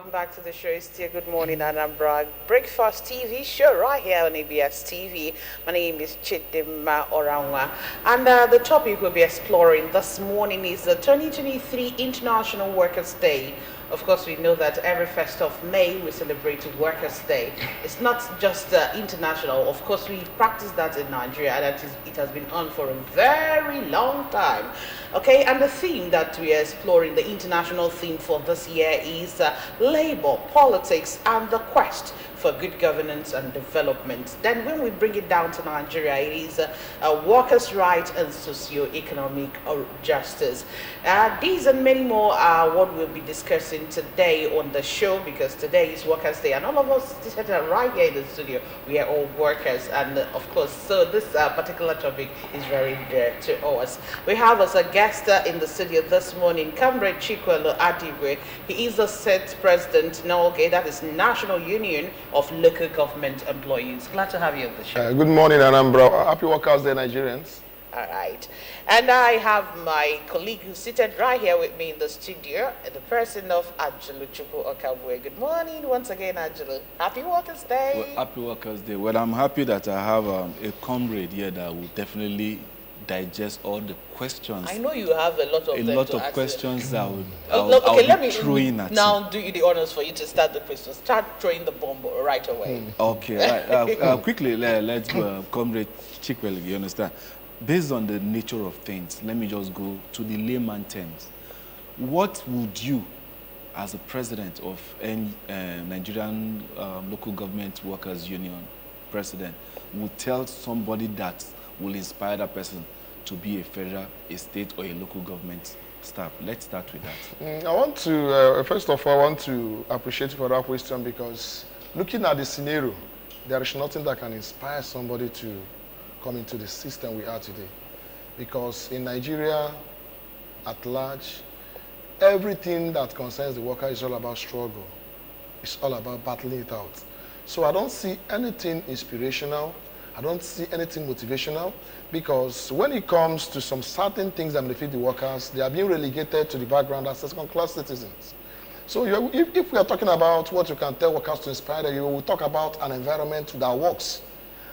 Welcome back to the show. It's still Good Morning Anambra Breakfast TV show right here on ABS TV. My name is Chidima Oranwa, and the topic we'll be exploring this morning is the 2023 International Workers' Day. Of course, we know that every 1st of May we celebrate Workers' Day. It's not just international. Of course, we practice that in Nigeria, and it has been on for a very long time. Okay, and the theme that we are exploring, the international theme for this year is labor, politics, and the quest for good governance and development. Then when we bring it down to Nigeria, it is workers' rights and socio-economic justice. These and many more are what we'll be discussing today on the show, because today is Workers' Day, and all of us right here in the studio, we are all workers, and of course, so this particular topic is very dear to us. We have as a guest in the studio this morning, Comrade Chikwelu Adigwe. He is the set president, NOLGE, that is National Union of Local Government Employees. Glad to have you on the show. Good morning, Anambra. Happy Workers' Day, Nigerians. All right. And I have my colleague who's seated right here with me in the studio, the person of Ajulu Chukwu Okabwe. Good morning once again, Ajulu. Happy Workers' Day. Well, happy Workers' Day. Well, I'm happy that I have a comrade here that will definitely digest all the questions. I know you have a lot of them. A lot to of ask questions you. I would, let me throwing at now you. do you the honors for you to start the questions. Start throwing the bomb right away. Okay, right. Quickly, let's go, Comrade Chikwelu, you understand? Based on the nature of things, let me just go to the layman terms. What would you, as a president of any Nigerian local government workers union president, would tell somebody that will inspire that person to be a federal, a state, or a local government staff? Let's start with that. I want to, first of all, I want to appreciate you for that question, because looking at the scenario, there is nothing that can inspire somebody to come into the system we are today. Because in Nigeria, at large, everything that concerns the worker is all about struggle. It's all about battling it out. So I don't see anything inspirational. I don't see anything motivational, because when it comes to some certain things that benefit the workers, they are being relegated to the background as second-class citizens. So if we are talking about what you can tell workers to inspire them, you will talk about an environment that works,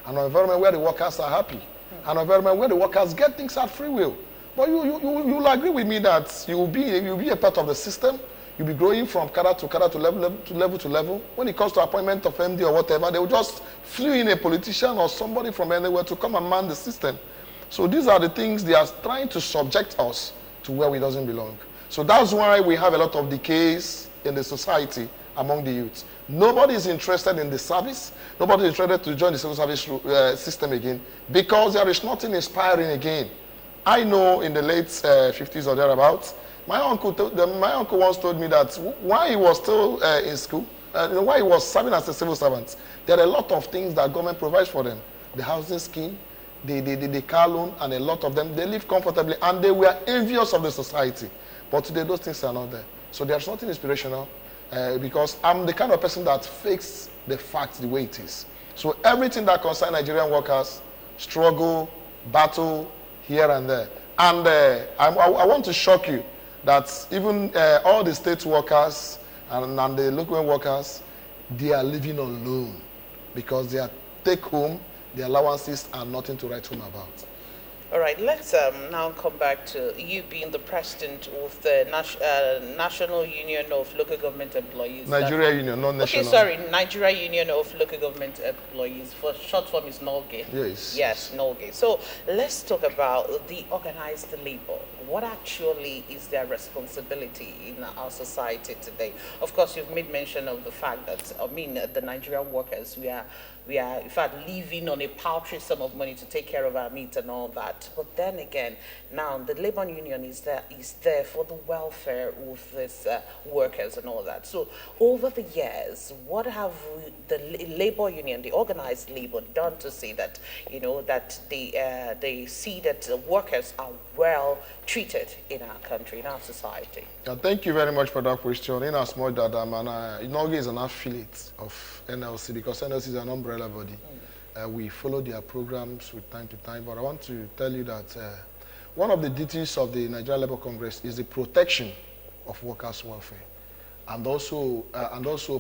an environment where the workers are happy, an environment where the workers get things at free will. But you'll agree with me that you'll be a part of the system. You'll be growing from cadre to cadre to level to level. When it comes to appointment of MD or whatever, they will just flew in a politician or somebody from anywhere to come and man the system. So these are the things they are trying to subject us to where we doesn't belong. So that's why we have a lot of decays in the society among the youth. Nobody is interested in the service. Nobody is interested to join the civil service system again, because there is nothing inspiring again. I know in the late 50s or thereabouts, my uncle once told me that while he was still in school, while he was serving as a civil servant, there are a lot of things that government provides for them. The housing scheme, the car loan, and a lot of them, they live comfortably, and they were envious of the society. But today, those things are not there. So there's nothing inspirational, because I'm the kind of person that fakes the facts the way it is. So everything that concerns Nigerian workers, struggle, battle, here and there. And I want to shock you that even all the state workers and the local workers, they are living on loan, because their take home, their allowances are nothing to write home about. All right, let's now come back to you being the president of the National Union of Local Government Employees. Nigeria Union, not national. Okay, sorry, Nigeria Union of Local Government Employees. For short form is NOLGE. Yes. Yes, NOLGE. So let's talk about the organized labor. What actually is their responsibility in our society today? Of course, you've made mention of the fact that, the Nigerian workers, we are in fact living on a paltry sum of money to take care of our needs and all that. But then again, now the labor union is there for the welfare of these workers and all that. So over the years, what have the labor union, the organized labor, done to say that, that they see that the workers are well treated in our country, in our society? Thank you very much for that question. In as much that NOLGE is an affiliate of NLC, because NLC is an umbrella body. We follow their programs with time to time, but I want to tell you that one of the duties of the Nigerian Labour Congress is the protection of workers' welfare. and also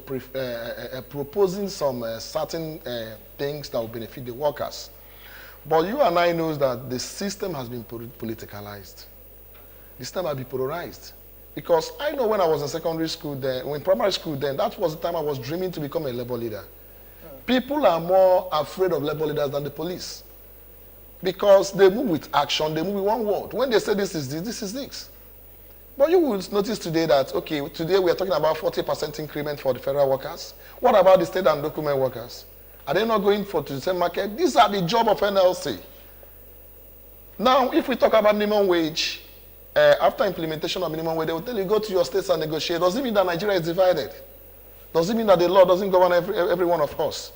proposing some certain things that will benefit the workers. But you and I knows that the system has been politicalized. The system has been polarized. Because I know when I was in secondary school then, when primary school then, that was the time I was dreaming to become a labor leader. People are more afraid of labor leaders than the police. Because they move with action, they move with one word. When they say this is this. But you will notice today that, okay, today we are talking about 40% increment for the federal workers. What about the state and document workers? Are they not going to the same market? These are the job of NLC. Now, if we talk about minimum wage, after implementation of minimum wage, they will tell you, go to your states and negotiate. Does it mean that Nigeria is divided? Does it mean that the law doesn't govern every one of us?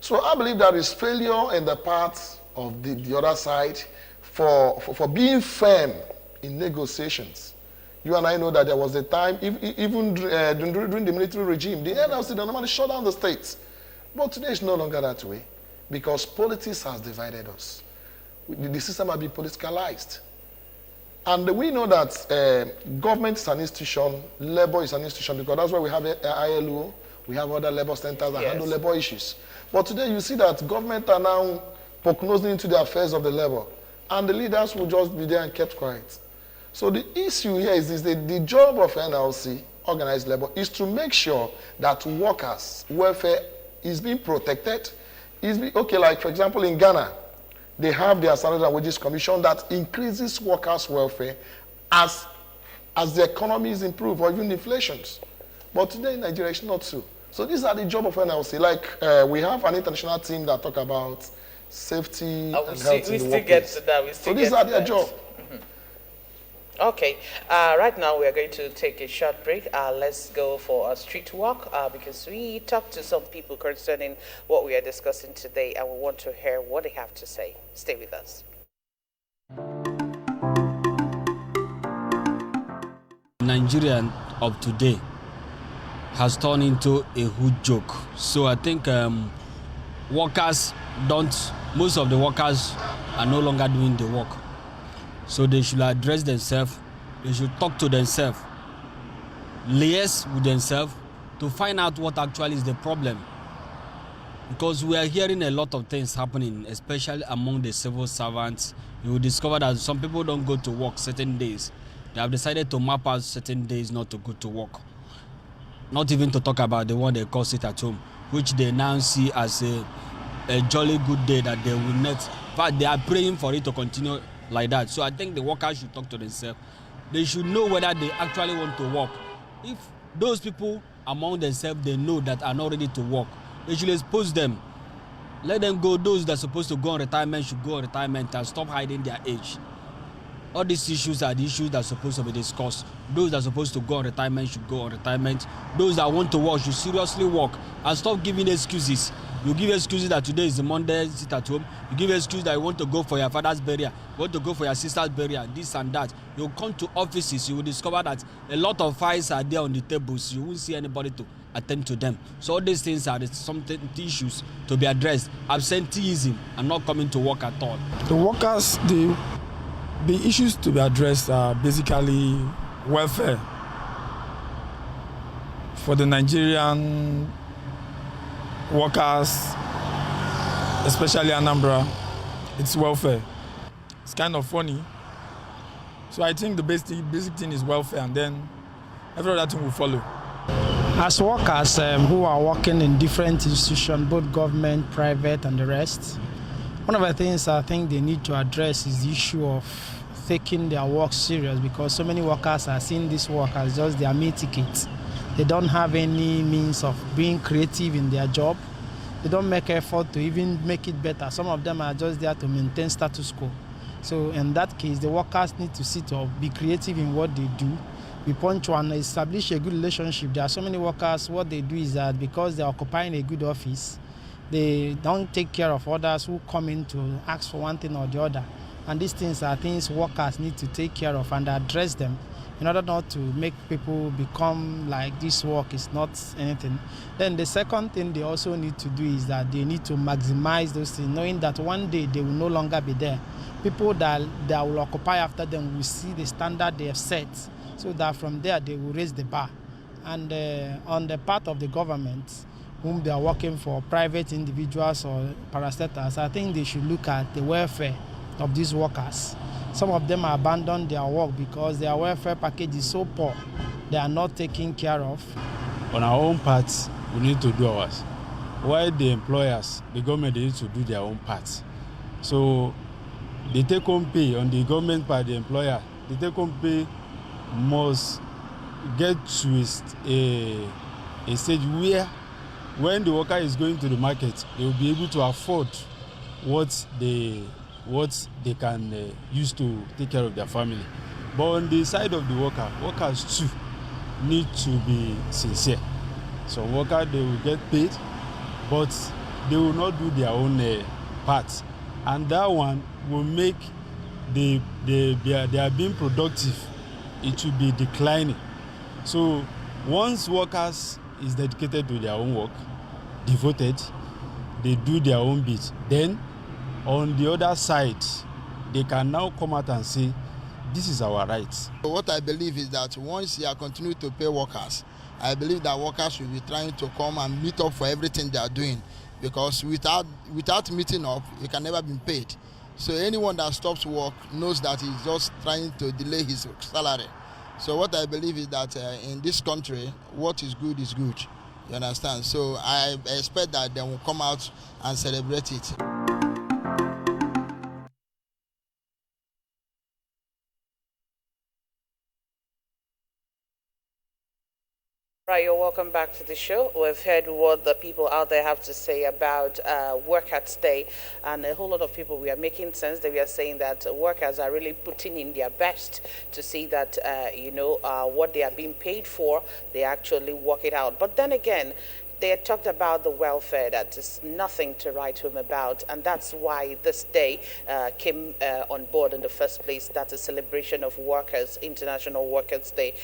So I believe there is failure in the part of the other side for being firm in negotiations. You and I know that there was a time, even during the military regime, the NLC normally shut down the states. But today it's no longer that way because politics has divided us. The system has been politicalized. And we know that government is an institution, labor is an institution, because that's why we have ILO, we have other labor centers that handle labor issues. But today you see that government are now poke-nosing into the affairs of the labor, and the leaders will just be there and kept quiet. So the issue here is that the job of NLC, organized labor, is to make sure that workers' welfare is being protected. Okay, like for example in Ghana, they have their Salaries and Wages Commission that increases workers' welfare as the economies improve or even inflations. But today in Nigeria, it's not so. So these are the job of NLC. Like we have an international team that talk about safety and health in the workplace. We still get to that. So these are their job. Okay, right now we are going to take a short break. Let's go for a street walk because we talked to some people concerning what we are discussing today and we want to hear what they have to say. Stay with us. Nigerian of today has turned into a hood joke. So I think most of the workers are no longer doing the work. So they should address themselves, they should talk to themselves, liaise with themselves to find out what actually is the problem. Because we are hearing a lot of things happening, especially among the civil servants. You will discover that some people don't go to work certain days. They have decided to map out certain days not to go to work. Not even to talk about the one they call sit at home, which they now see as a jolly good day that they will not. But they are praying for it to continue like that. So I think the workers should talk to themselves. They should know whether they actually want to work. If those people among themselves they know that are not ready to work, they should expose them. Let them go. Those that are supposed to go on retirement should go on retirement and stop hiding their age. All these issues are the issues that are supposed to be discussed. Those that are supposed to go on retirement should go on retirement. Those that want to work should seriously work and stop giving excuses. You give excuses that today is the Monday, sit at home. You give excuses that you want to go for your father's burial, you want to go for your sister's burial, this and that. You come to offices, you will discover that a lot of files are there on the tables. You won't see anybody to attend to them. So all these things are something issues to be addressed. Absenteeism and not coming to work at all. The workers, the issues to be addressed are basically welfare for the Nigerian workers, especially Anambra. It's welfare. It's kind of funny. So I think the basic thing is welfare, and then every other thing will follow. As workers who are working in different institutions, both government, private, and the rest, one of the things I think they need to address is the issue of taking their work serious, because so many workers are seeing this work as just their meal ticket. They don't have any means of being creative in their job. They don't make effort to even make it better. Some of them are just there to maintain status quo. So in that case, the workers need to sit up, be creative in what they do, be punctual and establish a good relationship. There are so many workers, what they do is that because they're occupying a good office, they don't take care of others who come in to ask for one thing or the other. And these things are things workers need to take care of and address them in order not to make people become like this work is not anything. Then the second thing they also need to do is that they need to maximize those things, knowing that one day they will no longer be there. People that will occupy after them will see the standard they have set, so that from there they will raise the bar. And on the part of the government, whom they are working for, private individuals or parastatals, I think they should look at the welfare of these workers. Some of them have abandoned their work because their welfare package is so poor, they are not taken care of. On our own part, we need to do ours. While the employers, the government, they need to do their own part. So the take-home pay on the government part, the employer, the take-home pay must get to a stage where when the worker is going to the market, they will be able to afford what they can use to take care of their family. But on the side of the workers too need to be sincere. So workers, they will get paid, but they will not do their own part. And that one will make they are being productive. It will be declining. So once workers is dedicated to their own work, devoted, they do their own bit. Then on the other side, they can now come out and say, this is our right. What I believe is that once you are continuing to pay workers, I believe that workers will be trying to come and meet up for everything they are doing, because without meeting up, you can never be paid. So anyone that stops work knows that he's just trying to delay his salary. So what I believe is that in this country, what is good is good. You understand? So I expect that they will come out and celebrate it. Right, you're welcome back to the show. We've heard what the people out there have to say about Workers' Day, and a whole lot of people, we are making sense that we are saying that workers are really putting in their best to see that, what they are being paid for, they actually work it out. But then again, they had talked about the welfare, that is nothing to write home about, and that's why this day came on board in the first place. That's a celebration of workers, International Workers' Day.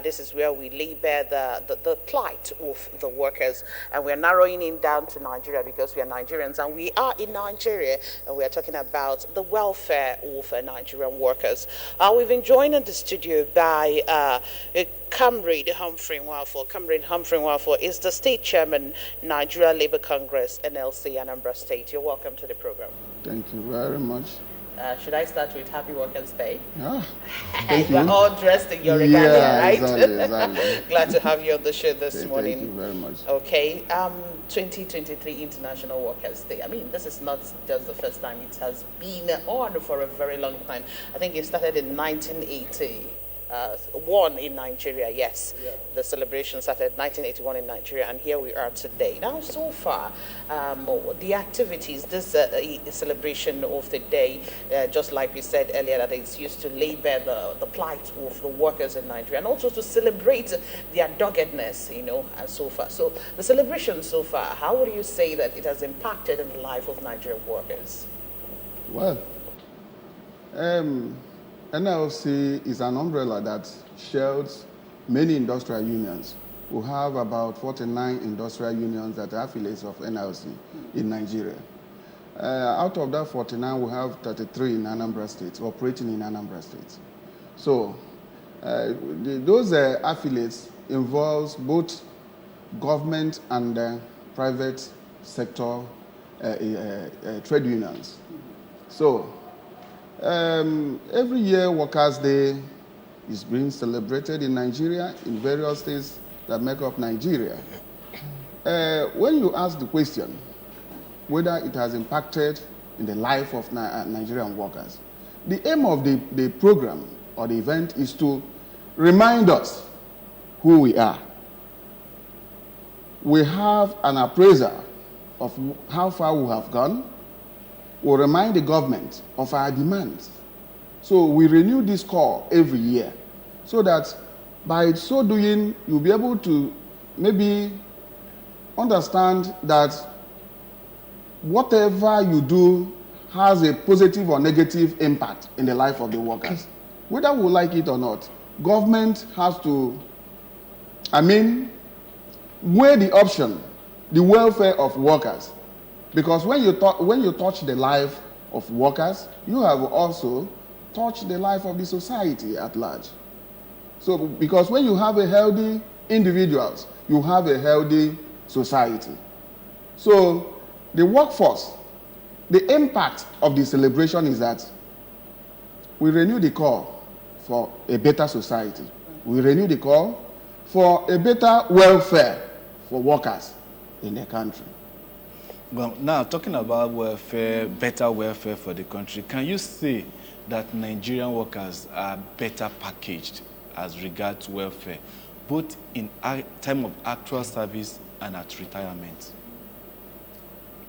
This is where we lay bare the plight of the workers, and we're narrowing it down to Nigeria because we are Nigerians, and we are in Nigeria, and we are talking about the welfare of Nigerian workers. We've been joined in the studio by Comrade Humphrey Nwafor. Comrade Humphrey Nwafor is the state chairman, Nigeria Labour Congress, NLC, Anambra State. You're welcome to the program. Thank you very much. Should I start with Happy Workers' Day? Yeah. You're all dressed in your regalia, right? Exactly. Glad to have you on the show this morning. Thank you very much. Okay. 2023 International Workers' Day. I mean, this is not just the first time. It has been on for a very long time. I think it started in 1980. One in Nigeria, yes. Yeah. The celebration started 1981 in Nigeria, and here we are today. Now, so far, the activities, this celebration of the day, just like we said earlier, that it's used to lay bare the plight of the workers in Nigeria, and also to celebrate their doggedness, and so far. So the celebration so far, how would you say that it has impacted in the life of Nigerian workers? Well, NLC is an umbrella that shields many industrial unions. We have about 49 industrial unions that are affiliates of NLC in Nigeria. Out of that 49, we have 33 in Anambra State, operating in Anambra State. So those affiliates involves both government and private sector trade unions. So every year, Workers' Day is being celebrated in Nigeria, in various states that make up Nigeria. When you ask the question whether it has impacted in the life of Nigerian workers, the aim of the program or the event is to remind us who we are. We have an appraisal of how far we have gone. We'll remind the government of our demands. So we renew this call every year so that by so doing, you'll be able to maybe understand that whatever you do has a positive or negative impact in the life of the workers. Whether we like it or not, government has to, weigh the option, the welfare of workers. Because when you touch the life of workers, you have also touched the life of the society at large. So, because when you have a healthy individuals, you have a healthy society. So the workforce, the impact of the celebration is that we renew the call for a better society. We renew the call for a better welfare for workers in the country. Well, now talking about welfare, better welfare for the country, can you say that Nigerian workers are better packaged as regards welfare, both in time of actual service and at retirement?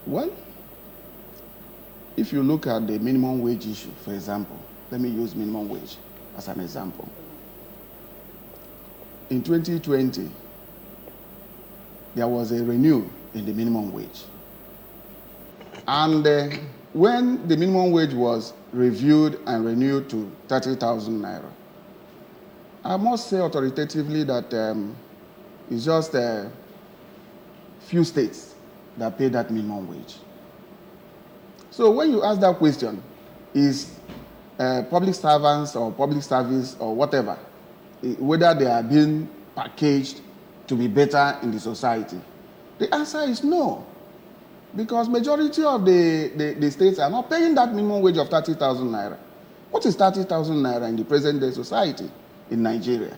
Well, if you look at the minimum wage issue, for example, let me use minimum wage as an example. In 2020, there was a renewal in the minimum wage. And when the minimum wage was reviewed and renewed to 30,000 naira, I must say authoritatively that it's just a few states that pay that minimum wage. So when you ask that question, is public servants or public service or whatever, whether they are being packaged to be better in the society, the answer is no. Because majority of the states are not paying that minimum wage of 30,000 naira. What is 30,000 naira in the present day society in Nigeria?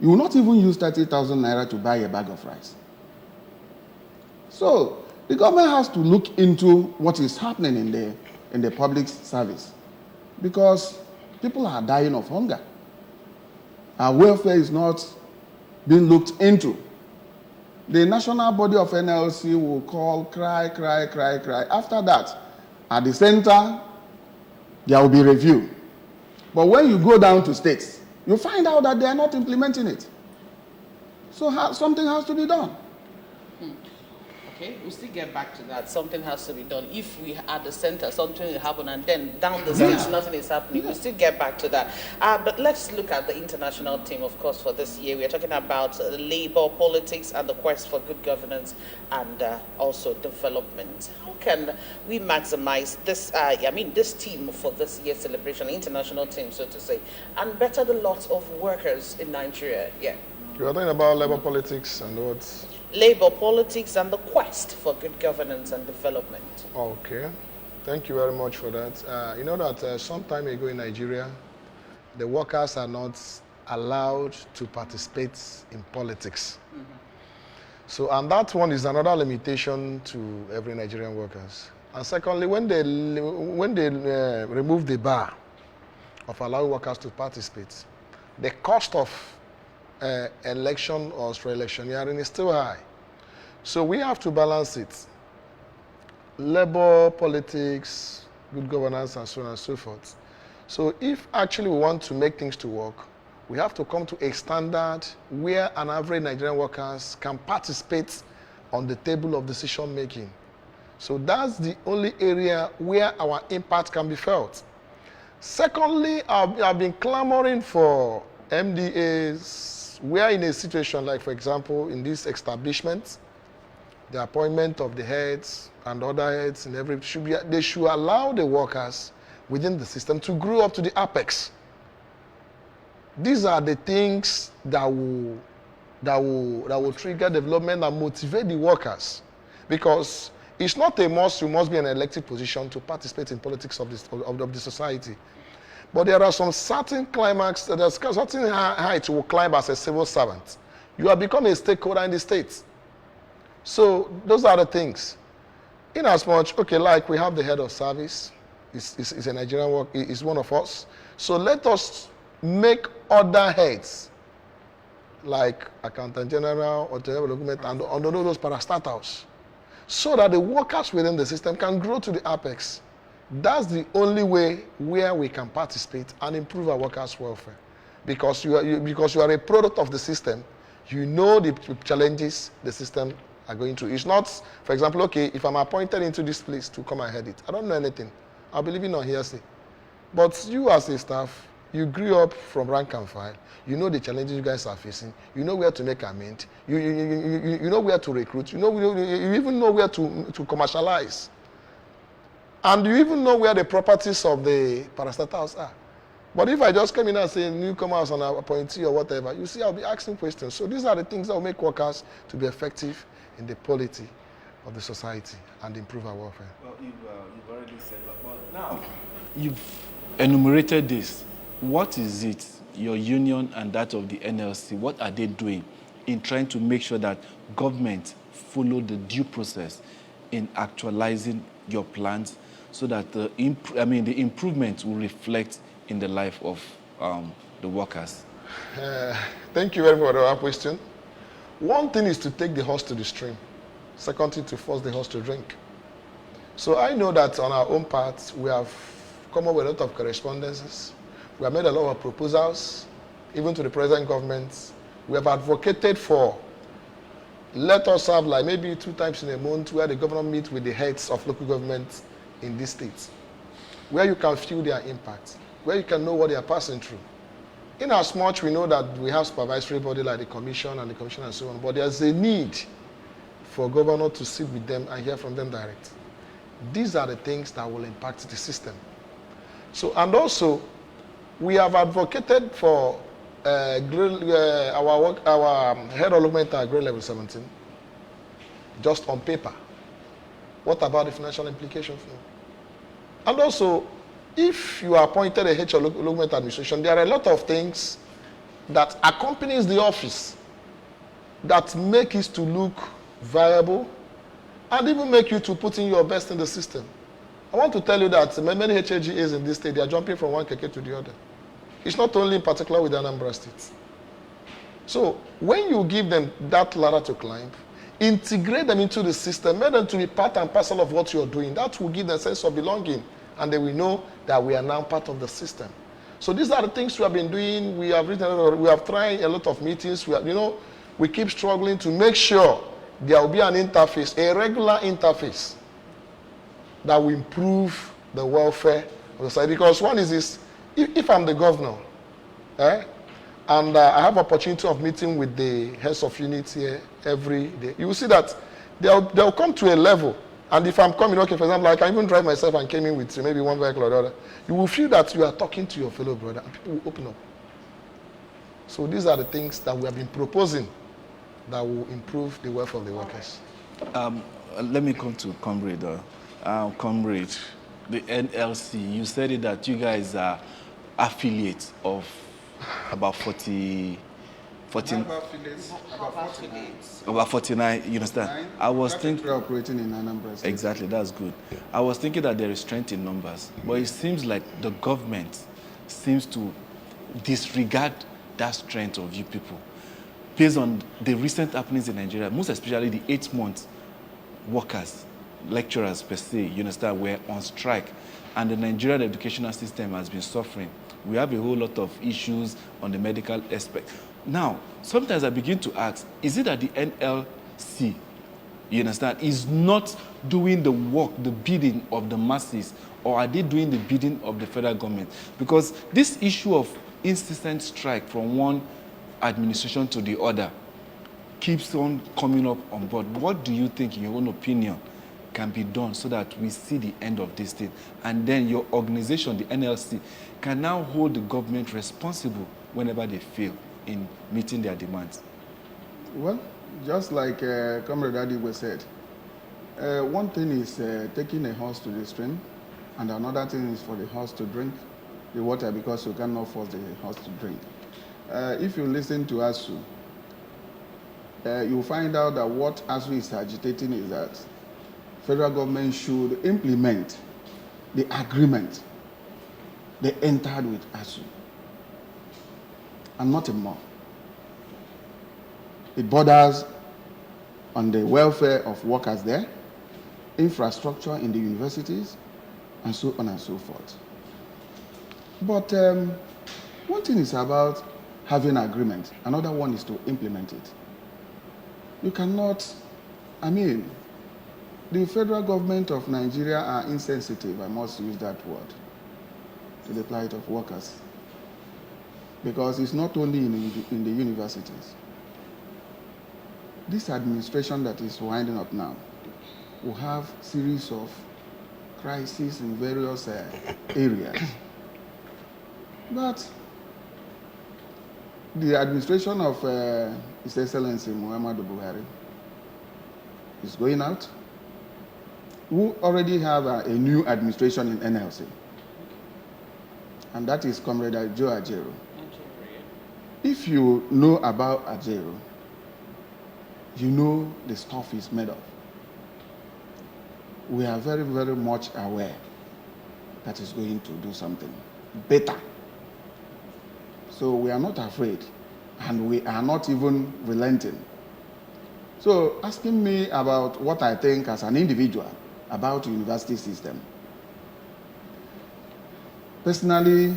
You will not even use 30,000 naira to buy a bag of rice. So the government has to look into what is happening in the public service, because people are dying of hunger. Our welfare is not being looked into. The national body of NLC will call, cry. After that, at the center, there will be review. But when you go down to states, you find out that they are not implementing it. So something has to be done. Okay, we'll still get back to that. Something has to be done. If we at the center, something will happen, and then down the states, nothing is happening. We'll still get back to that. But let's look at the international theme, of course, for this year. We are talking about labor, politics, and the quest for good governance and also development. How can we maximize this, this theme for this year's celebration, international theme, so to say, and better the lot of workers in Nigeria? Yeah. You are talking about labor politics and what? Labor politics and the quest for good governance and development. Okay, thank you very much for that. You know that some time ago in Nigeria, the workers are not allowed to participate in politics. Mm-hmm. So, and that one is another limitation to every Nigerian workers. And secondly, when they remove the bar of allowing workers to participate, the cost of election or electioneering is still high. So we have to balance it. Labor, politics, good governance, and so on and so forth. So if actually we want to make things to work, we have to come to a standard where an average Nigerian workers can participate on the table of decision making. So that's the only area where our impact can be felt. Secondly, I've been clamoring for MDAs. We are in a situation like, for example, in this establishment, the appointment of the heads and other heads in every they should allow the workers within the system to grow up to the apex. These are the things that will trigger development and motivate the workers, because it's not a must. You must be in an elected position to participate in politics of the society. But there are some certain climax, there's certain heights you will climb as a civil servant. You have become a stakeholder in the state. So those are the things. In as much, okay, like we have the head of service, is a Nigerian work, is one of us. So let us make other heads, like Accountant General or General Document and under those parastatals, so that the workers within the system can grow to the apex. That's the only way where we can participate and improve our workers' welfare. Because you are a product of the system, you know the challenges the system are going through. It's not, for example, okay, if I'm appointed into this place to come and head it, I don't know anything. I'll be living on hearsay. But you as a staff, you grew up from rank and file. You know the challenges you guys are facing. You know where to make amend. You know where to recruit. You even know where to commercialize. And you even know where the properties of the parastatals are. But if I just come in and say newcomers and appointee or whatever, you see, I'll be asking questions. So these are the things that will make workers to be effective in the polity of the society and improve our welfare. Well, you've already said that. But now, you've enumerated this. What is it, your union and that of the NLC, what are they doing in trying to make sure that government follow the due process in actualizing your plans so that the improvement will reflect in the life of the workers? Thank you very much for that question. One thing is to take the horse to the stream. Second thing, to force the horse to drink. So I know that on our own part, we have come up with a lot of correspondences. We have made a lot of proposals, even to the present government. We have advocated for, let us have like maybe 2 times in a month where the governor meets with the heads of local governments in these states, where you can feel their impact, where you can know what they are passing through. In as much we know that we have supervisory body like the commission and the commission and so on, but there's a need for governor to sit with them and hear from them direct. These are the things that will impact the system. So, and also, we have advocated for our head of development at grade level 17, just on paper. What about the financial implications? And also, if you are appointed a head of development administration, there are a lot of things that accompanies the office that make it to look viable and even make you to put in your best in the system. I want to tell you that many HAGAs in this state, they are jumping from one keke to the other. It's not only in particular with Anambra State. So when you give them that ladder to climb, integrate them into the system, make them to be part and parcel of what you're doing, that will give them a sense of belonging, and they will know that we are now part of the system. So these are the things we have been doing. We have tried a lot of meetings. We keep struggling to make sure there will be an interface, a regular interface that will improve the welfare of the society. Because one is this, if I'm the governor, and I have opportunity of meeting with the heads of units here every day, you will see that they'll come to a level. And if I'm coming, okay, for example, I can even drive myself and came in with maybe one vehicle or the other, you will feel that you are talking to your fellow brother, and people will open up. So these are the things that we have been proposing that will improve the welfare of the workers. Let me come to Comrade. Comrade, the NLC, you said it that you guys are affiliates of about 49, you understand? I was thinking, operating in Anambra State. Exactly, that's good. I was thinking that there is strength in numbers, but it seems like the government seems to disregard that strength of you people. Based on the recent happenings in Nigeria, most especially the 8-month workers, lecturers per se, you understand, were on strike, and the Nigerian educational system has been suffering. We have a whole lot of issues on the medical aspect. Now, sometimes I begin to ask, is it that the NLC, you understand, is not doing the work, the bidding of the masses, or are they doing the bidding of the federal government? Because this issue of incessant strike from one administration to the other keeps on coming up on board. What do you think, in your own opinion, can be done so that we see the end of this thing? And then your organization, the NLC, can now hold the government responsible whenever they fail in meeting their demands? Well, just like Comrade Adigwe said, one thing is taking a horse to the stream, and another thing is for the horse to drink the water, because you cannot force the horse to drink. If you listen to ASU, you'll find out that what ASU is agitating is that federal government should implement the agreement they entered with ASU, and nothing more. It borders on the welfare of workers there, infrastructure in the universities, and so on and so forth. But one thing is about having an agreement, another one is to implement it. You cannot, the federal government of Nigeria are insensitive, I must use that word, to the plight of workers. Because it's not only in the universities. This administration that is winding up now will have a series of crises in various areas. But the administration of His Excellency Muhammadu Buhari is going out. We already have a new administration in NLC, and that is Comrade Joe Ajaero. If you know about Ajaero, you know the stuff he's made of. We are very, very much aware that he's going to do something better. So we are not afraid, and we are not even relenting. So asking me about what I think as an individual about the university system, personally,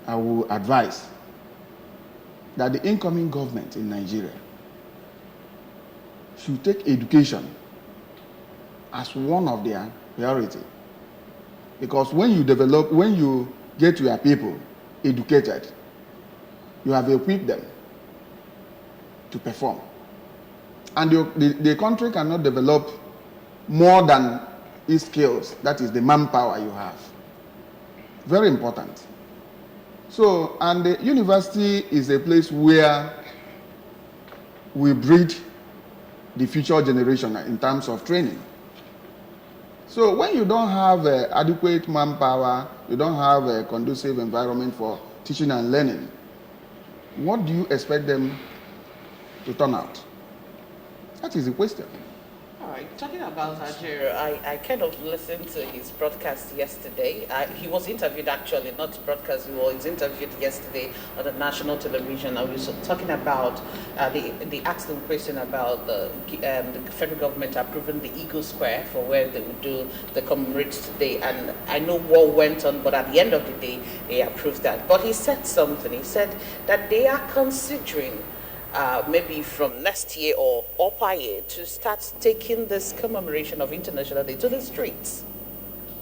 I will advise that the incoming government in Nigeria should take education as one of their priority. Because when you get your people educated, you have equipped them to perform. And the country cannot develop more than its skills, that is the manpower you have. Very important. So, and the university is a place where we breed the future generation in terms of training. So when you don't have adequate manpower, you don't have a conducive environment for teaching and learning, what do you expect them to turn out? That is the question. All right, talking about Ajaero, I kind of listened to his broadcast yesterday. He was interviewed actually, not broadcast, he was interviewed yesterday on the national television. I was talking about, they asked him a question about the federal government approving the Eagle Square for where they would do the commemorates today. And I know what went on, but at the end of the day, they approved that. But he said something, he said that they are considering maybe from next year or upper year to start taking this commemoration of International Day to the streets.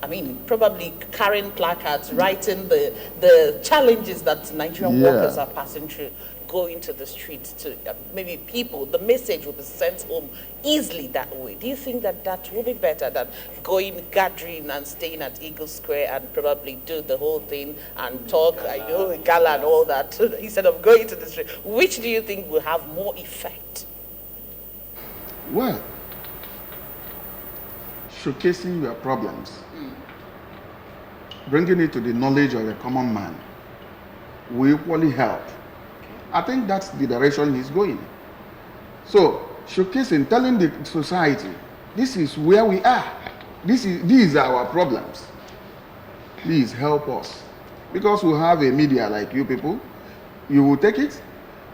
I mean, probably carrying placards, writing the challenges that Nigerian workers are passing through, going to the streets to maybe people, the message will be sent home easily that way. Do you think that that will be better than going, gathering and staying at Eagle Square and probably do the whole thing and talk, I know, gala and all that, instead of going to the street? Which do you think will have more effect? Well, showcasing your problems, bringing it to the knowledge of the common man will equally help. I think that's the direction he's going. So, showcasing, telling the society, this is where we are. These are our problems. Please help us. Because we have a media like you people, you will take it.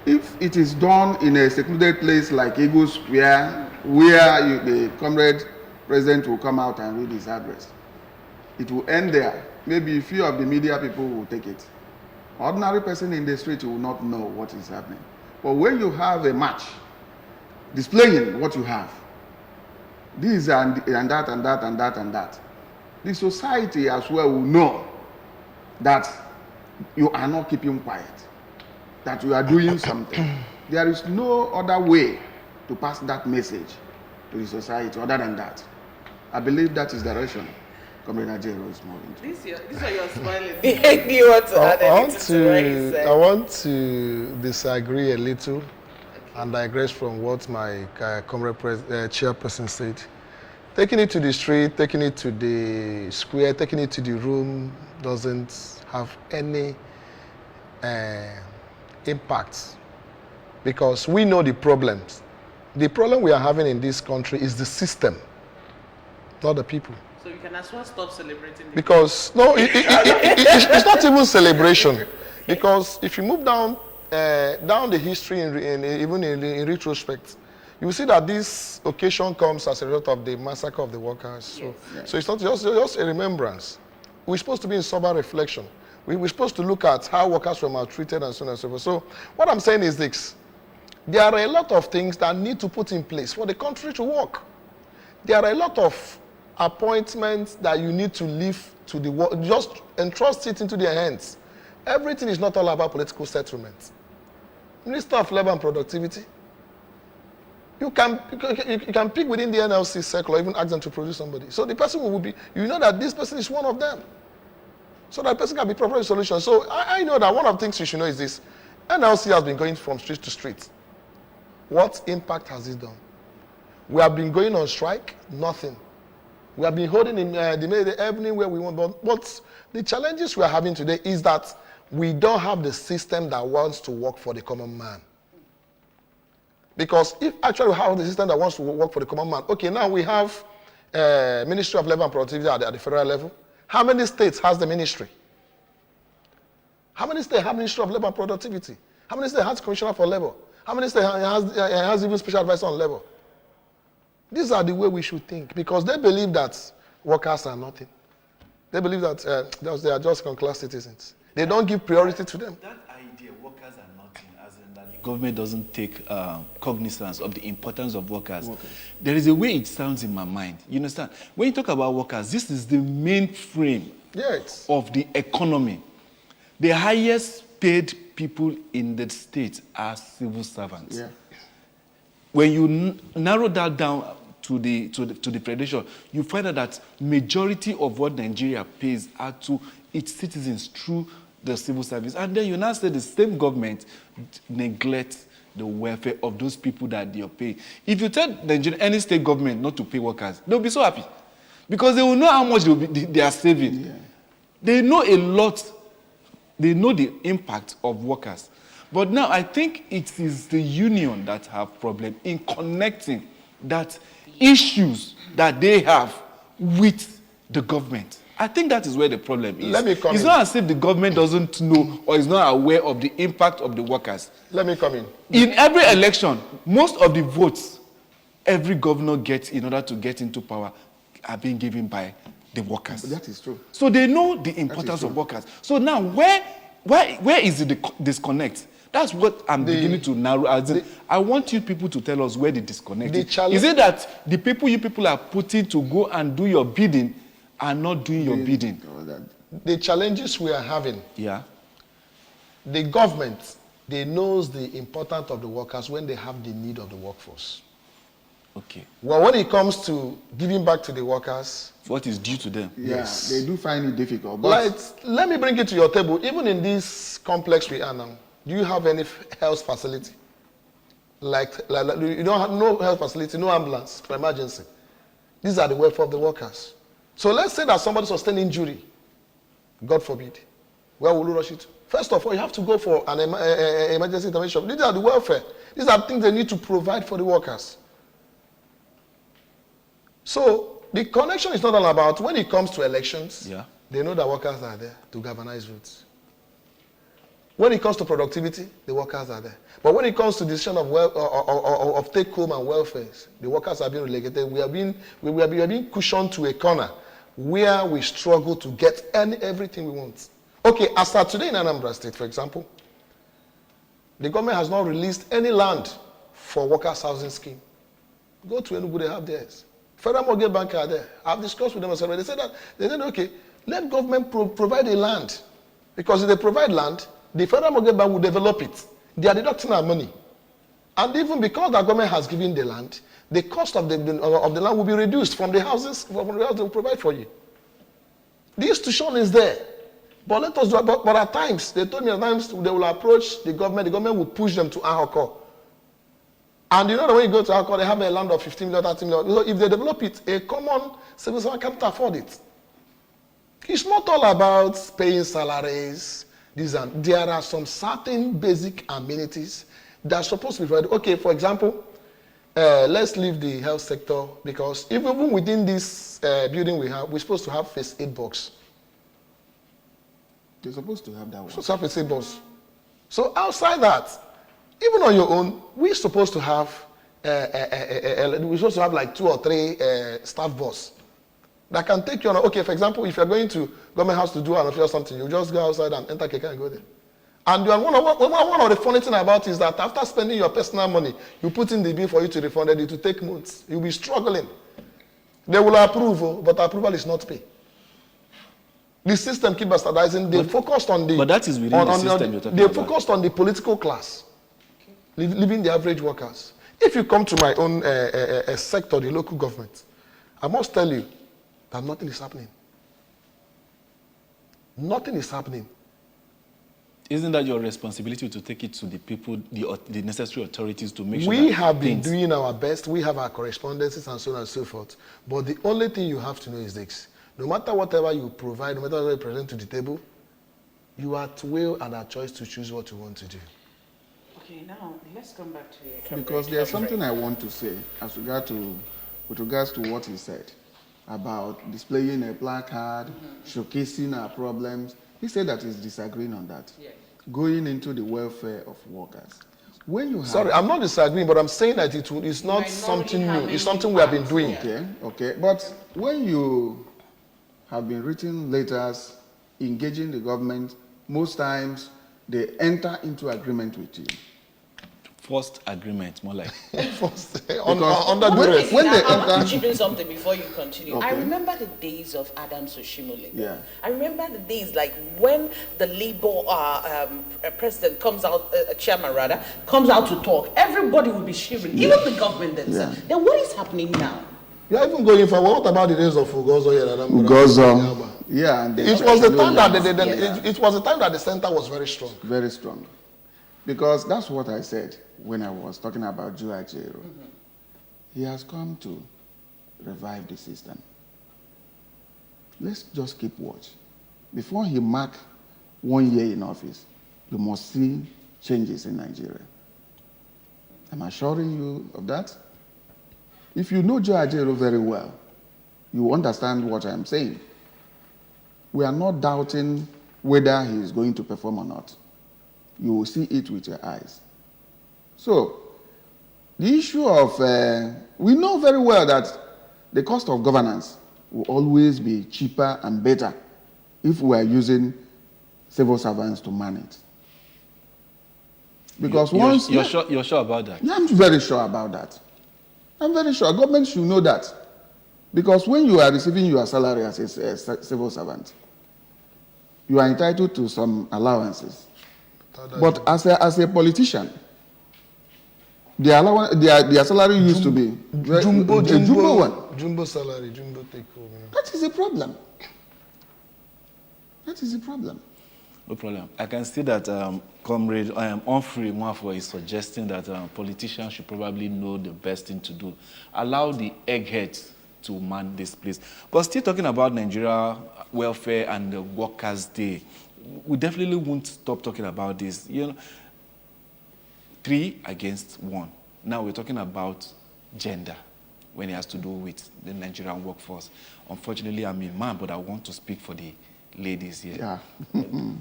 If it is done in a secluded place like Eagle Square, where the comrade president will come out and read his address, it will end there. Maybe a few of the media people will take it. Ordinary person in the street will not know what is happening. But when you have a match displaying what you have, this and that and that and that and that, the society as well will know that you are not keeping quiet, that you are doing something. There is no other way to pass that message to the society other than that. I believe that is the direction Comrade Ajaero is moving to. This one you're smiling. You want to add anything to what he said? I want to disagree a little and digress from what my comrade chairperson said. Taking it to the street, taking it to the square, taking it to the room doesn't have any impact, because we know the problems. The problem we are having in this country is the system, not the people. So you can as well stop celebrating. Because no, it's not even celebration. Because if you move down the history, even in retrospect, you will see that this occasion comes as a result of the massacre of the workers. So, so it's not just a remembrance. We're supposed to be in sober reflection. We're supposed to look at how workers were maltreated and so on and so forth. So what I'm saying is this: there are a lot of things that need to put in place for the country to work. There are a lot of appointments that you need to leave to the world, just entrust it into their hands. Everything is not all about political settlement. Minister of Labor and Productivity, you can pick within the NLC circle or even ask them to produce somebody. So the person will be, you know that this person is one of them. so that person can be properly solution. So I know that one of the things you should know is this. NLC has been going from street to street. What impact has it done? We have been going on strike, nothing. We have been holding in everywhere we want, but the challenges we are having today is that we don't have the system that wants to work for the common man. Because if actually we have the system that wants to work for the common man, okay, now we have Ministry of Labor and Productivity at the federal level. How many states has the ministry? How many states have Ministry of Labor and Productivity? How many states has Commissioner for Labor? How many states has even Special Advisor on Labor? These are the way we should think, because they believe that workers are nothing. They believe that they are just second-class citizens. They don't give priority to them. That idea, workers are nothing, as in that the government doesn't take cognizance of the importance of workers. There is a way it sounds in my mind. You understand? When you talk about workers, this is the main frame of the economy. The highest paid people in the state are civil servants. Yeah. When you narrow that down to the federation, you find out that majority of what Nigeria pays are to its citizens through the civil service. And then you now say the same government neglects the welfare of those people that they are paying. If you tell Nigeria, any state government not to pay workers, they'll be so happy. Because they will know how much they are saving. Yeah. They know a lot. They know the impact of workers. But now I think it is the union that have problem in connecting that issues that they have with the government. I think that is where the problem is. It's not as if the government doesn't know or is not aware of the impact of the workers. Let me come in. In every election, most of the votes every governor gets in order to get into power are being given by the workers. That is true. So they know the importance of workers. So now where is the disconnect? That's what I'm beginning to narrow. I want you people to tell us where the disconnect is. Is it that the people you people are putting to go and do your bidding are not doing your bidding? The challenges we are having, the government, they knows the importance of the workers when they have the need of the workforce. Okay. Well, when it comes to giving back to the workers, what is due to them? Yes. They do find it difficult. But let me bring it to your table. Even in this complex we are now, do you have any health facility? Like you don't have no health facility, no ambulance for emergency. These are the welfare of the workers. So let's say that somebody sustained injury, God forbid. Where will you rush it? First of all, you have to go for an emergency intervention. These are the welfare. These are things they need to provide for the workers. So the connection is not all about when it comes to elections. They know that workers are there to galvanize votes. When it comes to productivity, the workers are there. But when it comes to decision of take home and welfare, the workers are being relegated. We are being cushioned to a corner where we struggle to get everything we want. Okay, as of today in Anambra State, for example, the government has not released any land for workers' housing scheme. Go to Enugu, they have theirs. Federal Mortgage Bank are there. I've discussed with them. They said, okay, let government provide a land. Because if they provide land, the Federal Mortgage Bank will develop it. They are deducting our money. And even because the government has given the land, the cost of the land will be reduced from the houses, from the house they will provide for you. The institution is there. But let us do it. But at times, they told me at times they will approach the government will push them to Ahoko. And you know that when you go to Ahoko, they have a land of 15 million, 30 million. So if they develop it, a common civil servant can't afford it. It's not all about paying salaries. There are some certain basic amenities that are supposed to be provided. Okay, for example, let's leave the health sector, because even within this building we're supposed to have first aid box. You're supposed to have that one. We're supposed to have first aid box. So outside that, even on your own, we're supposed to have like 2 or 3 staff boss that can take you on. Okay, for example, if you're going to government house to do an official something, you just go outside and enter Keke and go there. And one of the funny thing about it is that after spending your personal money, you put in the bill for you to refund it, it will take months. You'll be struggling. They will approve, but approval is not paid. The system keep bastardizing. They focused on the. But that is within the system you're talking They about. focused on the political class, leaving the average workers. If you come to my own sector, the local government, I must tell you that nothing is happening. Nothing is happening. Isn't that your responsibility to take it to the people, the necessary authorities to make sure We that have been things- doing our best. We have our correspondences and so on and so forth. But the only thing you have to know is this. No matter whatever you provide, no matter what you present to the table, you are at will and at choice to choose what you want to do. Okay, now let's come back to Because there's something I want to say with regards to what he said about displaying a placard, showcasing our problems. He said that he's disagreeing on that. Yes. Going into the welfare of workers. When you have, Sorry, I'm not disagreeing, but I'm saying that it's not Minority something new. having It's something we have been impact. doing. okay. But when you have been written letters engaging the government, most times they enter into agreement with you. forced agreement, more like. Under duress. When they I want enter- to chip in something before you continue. I Okay. remember the days of Adam Soshimole. Yeah. I remember the days like when the Labour president comes out, chairman rather, comes out to talk. Everybody will be shivering, even the government themselves. Yeah. Then what is happening now? You're even going for what about the days of Ugozo here? Ugozo. Yeah, and It was the time that Yeah. it was the time that the center was very strong. very strong. Because that's what I said when I was talking about Joe Ajaero. He has come to revive the system. Let's just keep watch. Before he mark 1 year in office, you must see changes in Nigeria. I'm assuring you of that. If you know Joe Ajaero very well, you understand what I'm saying. We are not doubting whether he is going to perform or not. You will see it with your eyes. So, the issue of, we know very well that the cost of governance will always be cheaper and better if we are using civil servants to man it. Because once... You're sure about that? Yeah, I'm very sure about that. I'm very sure. Government should know that. Because when you are receiving your salary as a civil servant, you are entitled to some allowances. But as a politician, their salary used to be jumbo one. Jumbo salary, jumbo take home. That is a problem. That is a problem. No problem. I can see that Comrade Humphrey Mwafo is suggesting that politicians should probably know the best thing to do. Allow the eggheads to man this place. But still talking about Nigeria welfare and the Workers' Day, we definitely won't stop talking about this. 3 against 1. Now we're talking about gender when it has to do with the Nigerian workforce. Unfortunately, I'm a man, but I want to speak for the ladies here. Yeah.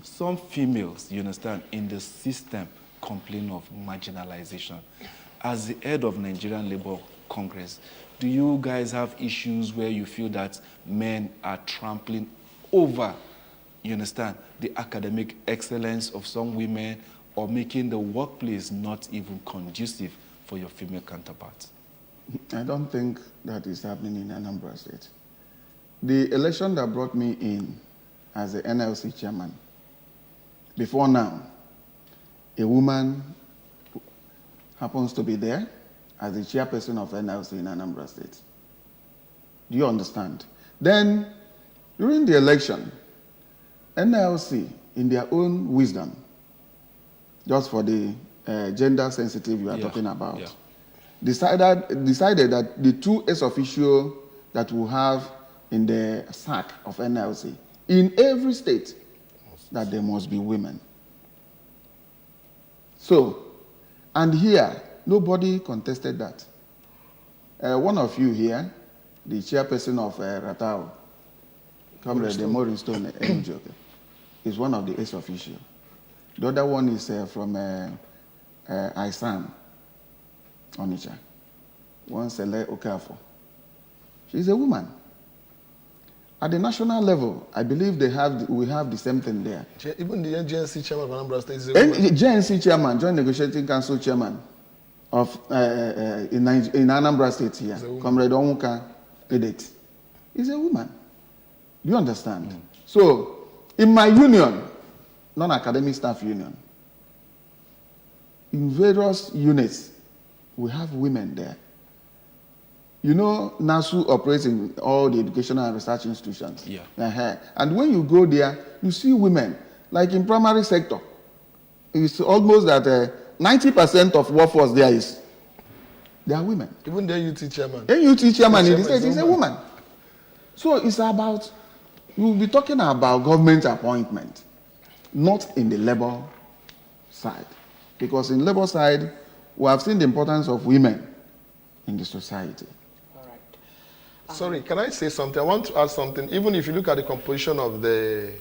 Some females, you understand, in the system complain of marginalization. As the head of Nigerian Labour Congress, do you guys have issues where you feel that men are trampling over, you understand, the academic excellence of some women, or making the workplace not even conducive for your female counterparts? I don't think that is happening in Anambra State. The election that brought me in as the NLC chairman, before now, a woman happens to be there as the chairperson of NLC in Anambra State. Do you understand? Then, during the election, NLC, in their own wisdom, just for the gender sensitive you are talking about, decided that the 2 ex officio that we have in the SAC of NLC, in every state, that there must be women. So, and here, nobody contested that. One of you here, the chairperson of Ratao, Comrade Maureen Stone, is one of the ex officio. The other one is from ISAM, Onitsha. One Sele Okafor. She's a woman. At the national level, I believe we have the same thing there. Even the NGNC chairman of Anambra State is a woman. JNC chairman, Joint Negotiating Council chairman of in Anambra State here, Comrade Onwuka Edet, is a woman. Do you understand? So, in my union, non-academic staff union, in various units, we have women there. You know, NASU operates in all the educational and research institutions. Yeah. And when you go there, you see women, like in primary sector. It's almost that 90% of workforce there they are women. Even the UT chairman. The UT chairman in the state is a woman. woman. So it's about, we'll be talking about government appointment, not in the labor side. Because in labor side, we have seen the importance of women in the society. All right. Sorry, can I say something? I want to add something. Even if you look at the composition of the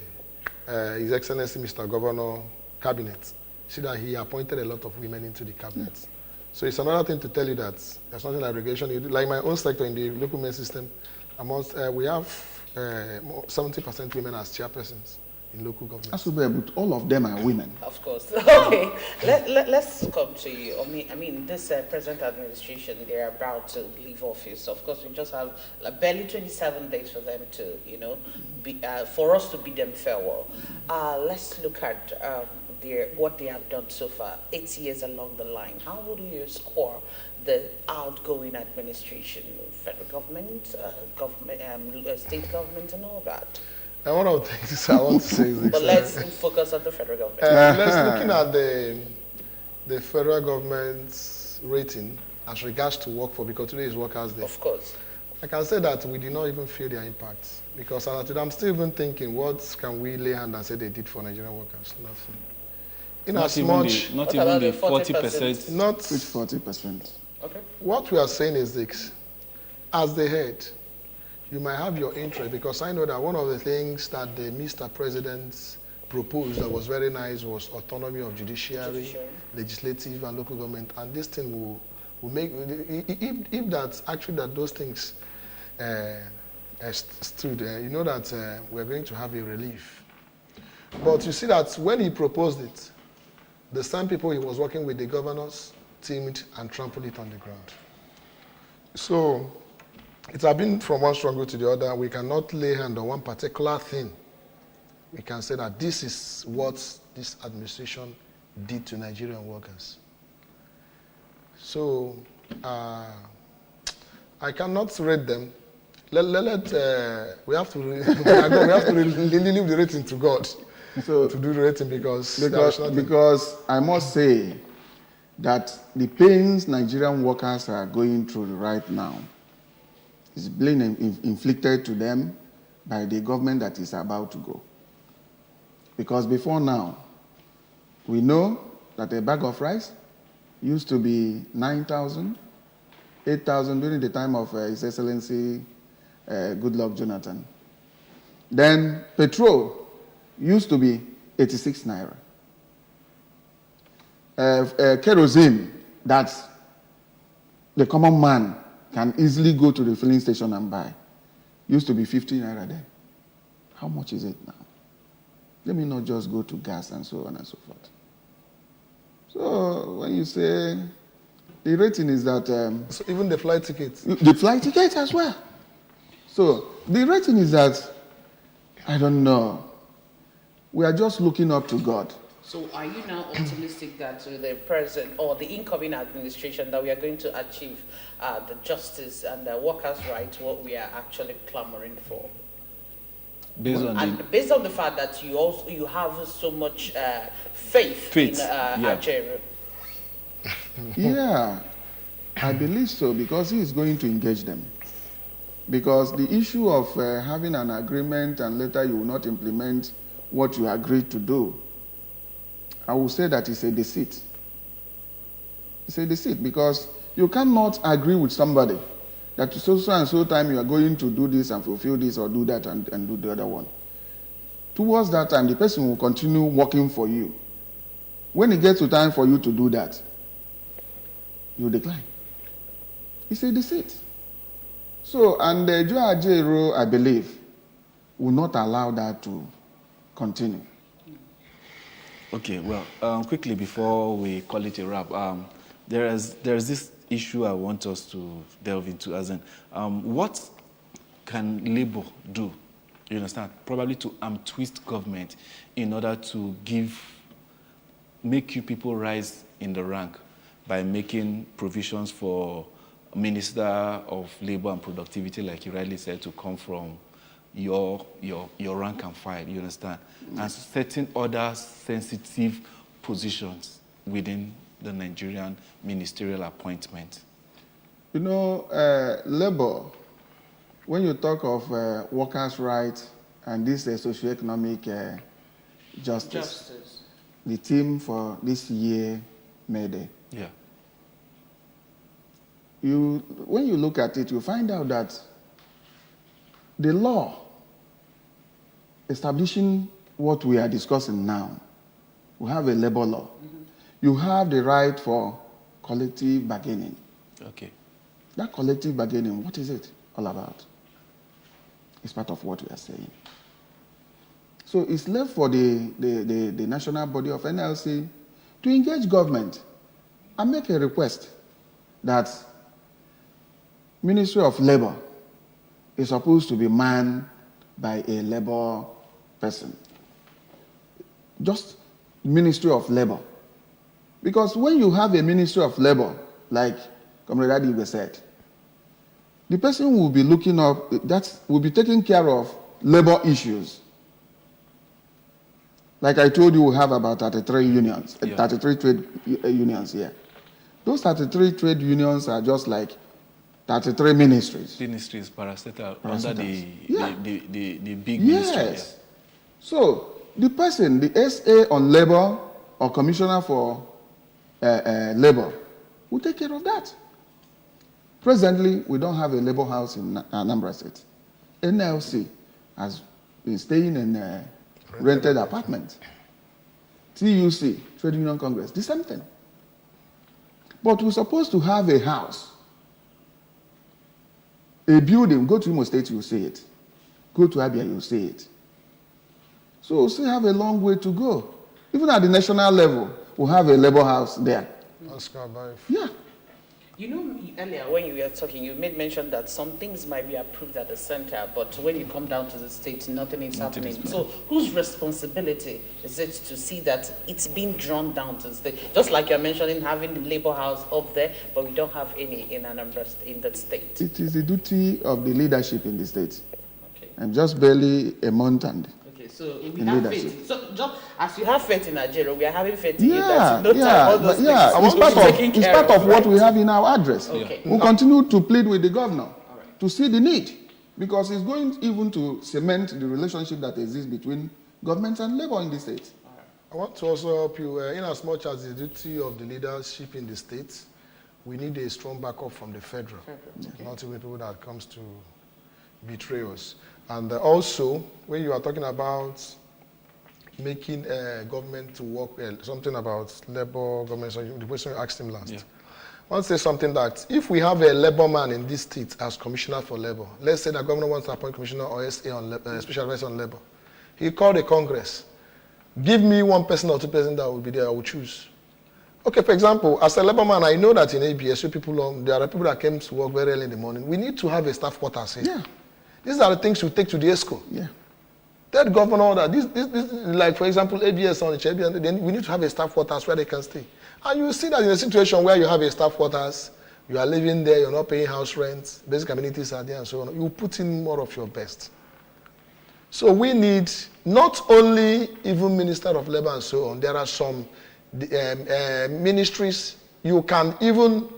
His Excellency Mr. Governor cabinet, see that he appointed a lot of women into the cabinet. Yes. So it's another thing to tell you that there's something like regulation. Like my own sector in the local government system, amongst we have 70% women as chairpersons in local government. But all of them are women. Of course. Okay. Let's come to you. I mean, this present administration, they're about to leave office. Of course, we just have barely 27 days for them to, for us to bid them farewell. Let's look at what they have done so far, 8 years along the line. How would you score the outgoing administration, federal government, state government, and all that? And one of the things I want to say is this. But let's focus on the federal government. Let's looking at the federal government's rating as regards to workforce, because today is Workers' Day. Of course. I can say that we did not even feel their impact, because I'm still even thinking, what can we lay hand and say they did for Nigerian workers? Nothing. Not even the 40%. Not which 40%. Okay. What we are saying is this: as the head, you might have your interest, because I know that one of the things that the Mr. President proposed that was very nice was autonomy of judiciary, legislative and local government, and this thing will make, if that's actually that those things stood, you know that we're going to have a relief. But you see that when he proposed it, the same people he was working with, the governors, teamed and trampled it on the ground. So it has been from one struggle to the other. We cannot lay hand on one particular thing. We can say that this is what this administration did to Nigerian workers. So I cannot rate them. We have to leave the rating to God. So to do the rating, because I must say that the pains Nigerian workers are going through right now is being inflicted to them by the government that is about to go. Because before now, we know that a bag of rice used to be 9,000, 8,000 during the time of His Excellency Goodluck Jonathan. Then petrol used to be 86 naira. Kerosene that the common man can easily go to the filling station and buy used to be 50 naira there. How much is it now? Let me not just go to gas and so on and so forth. So when you say the rating is that... so even the flight tickets? The flight tickets as well. So the rating is that, I don't know, we are just looking up to God. So are you now optimistic that the present or the incoming administration that we are going to achieve the justice and the workers' rights, what we are actually clamoring for? Based on the fact that you have so much faith in Ajero. Yeah, I believe so, because he is going to engage them. Because the issue of having an agreement and later you will not implement what you agreed to do, I will say that it's a deceit. It's a deceit, because you cannot agree with somebody that so and so time you are going to do this and fulfill this or do that and do the other one. Towards that time, the person will continue working for you. When it gets to time for you to do that, you decline. It's a deceit. So, and Joe Ajero, I believe, will not allow that to continue. Okay, well, quickly before we call it a wrap, there's this issue I want us to delve into, as in, what can Labour do, you understand, probably to twist government in order to make you people rise in the rank by making provisions for Minister of Labor and Productivity, like you rightly said, to come from your rank and file, you understand? And certain other sensitive positions within the Nigerian ministerial appointment. You know, labor, when you talk of workers' rights and this socioeconomic justice, the theme for this year, May Day. Yeah. When you look at it, you find out that the law establishing what we are discussing now, we have a labor law. Mm-hmm. You have the right for collective bargaining. Okay. That collective bargaining, what is it all about? It's part of what we are saying. So it's left for the national body of NLC to engage government and make a request that Ministry of Labor is supposed to be manned by a labor person. Just Ministry of Labor. Because when you have a Ministry of Labor, like Comrade Adibe said, the person will be looking up, that will be taking care of labor issues. Like I told you, we have about 33 unions, 33 trade unions here. Those 33 trade unions are just like 33 ministries. Ministries, parastatal, under the big yes. ministry. Yeah. So the person, the SA on labor or commissioner for labor, will take care of that. Presently, we don't have a labor house in Anambra State. NLC has been staying in rented apartments. TUC, Trade Union Congress, the same thing. But we're supposed to have a house, a building. Go to Imo State, you'll see it. Go to Abia, you'll see it. So we still have a long way to go. Even at the national level, we'll have a labor house there. Yeah. You know, earlier when you were talking, you made mention that some things might be approved at the center, but when you come down to the state, nothing is happening. So whose responsibility is it to see that it's being drawn down to the state? Just like you're mentioning having the labor house up there, but we don't have any in Anambra, in that state. It is the duty of the leadership in the state. Okay. I'm just barely a month and so we have leadership. Faith. So just as you have faith in Nigeria, we are having faith in you. That no time all those things it's part of what we have in our address. Okay. We'll continue to plead with the governor to see the need, because it's going even to cement the relationship that exists between government and labor in the state. I want to also help you, in as much as the duty of the leadership in the state, we need a strong backup from the federal. Not even people that comes to betray us. And also, when you are talking about making government to work, something about labor, government, so the question you asked him last. Yeah. I want to say something that if we have a labor man in this state as commissioner for labor, let's say the governor wants to appoint commissioner or SA on special advisor on labor, he called a congress. Give me one person or two person that will be there, I will choose. Okay, for example, as a labor man, I know that in ABS, there are people that came to work very early in the morning. We need to have a staff quarters here. Yeah. These are the things you take to the ESCO. Yeah. That governor that this like for example ABS on the champion, then we need to have a staff quarters where they can stay. And you see that in a situation where you have a staff quarters, you are living there, you're not paying house rent, basic amenities are there and so on. You put in more of your best. So we need not only even Minister of Labor and so on, there are some ministries you can even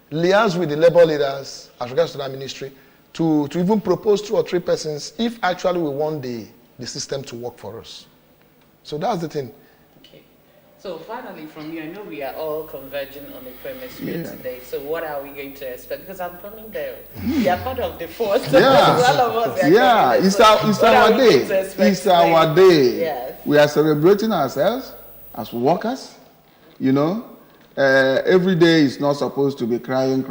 liaise with the labor leaders as regards to that ministry to even propose 2 or 3 persons if actually we want the system to work for us. So that's the thing. Okay. So finally from you, I know we are all converging on the premise here today. So what are we going to expect? Because I'm coming there. We are part of the force. Yeah. All of us are it's our day. It's our day. Yes. We are celebrating ourselves as workers. You know, every day is not supposed to be crying.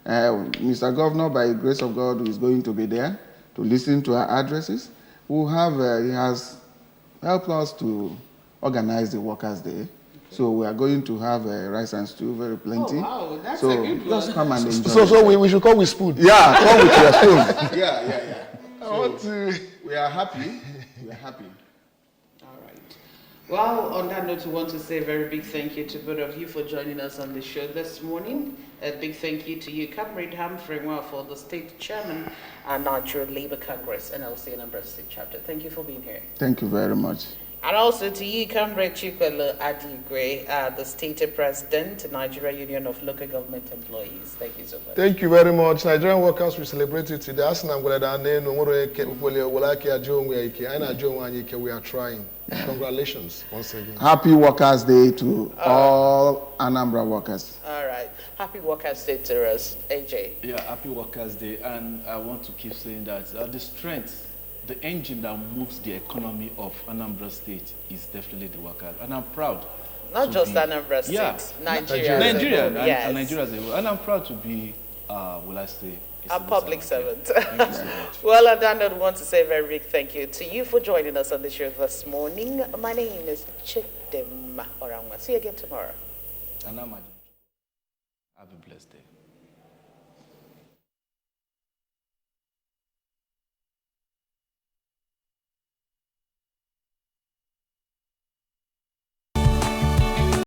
Mr. Governor, by the grace of God, is going to be there to listen to our addresses. He has helped us to organize the Workers' Day. Okay. So we are going to have rice and stew, very plenty. Oh, wow, that's a good one. Just come and enjoy. So we should come with spoon. Yeah, come with your spoon. Yeah. So we are happy. We are happy. All right. Well, on that note, we want to say a very big thank you to both of you for joining us on the show this morning. A big thank you to you, Comrade Humphrey Nwa, for the State Chairman and Nigeria Labour Congress, NLC Anambra State Chapter. Thank you for being here. Thank you very much. And also to you, Comrade Chikwelu Adigwe, the State President, Nigeria Union of Local Government Employees. Thank you so much. Thank you very much. Nigerian workers, we celebrate you today. We are trying. Congratulations once again. Happy Workers' Day to all Anambra workers. All right. Happy Workers' Day to us, AJ. Yeah, happy Workers' Day. And I want to keep saying that the strength, the engine that moves the economy of Anambra State is definitely the workers. And I'm proud. Not just Anambra State, yeah, Nigeria. Nigeria, Yes. and Nigeria as a whole. And I'm proud to be, will I say, A public servant. Thank you so much. Well, on that note, I want to say a very big thank you to you for joining us on the show this morning. My name is Chidima Orangwa. See you again tomorrow. And have a blessed day.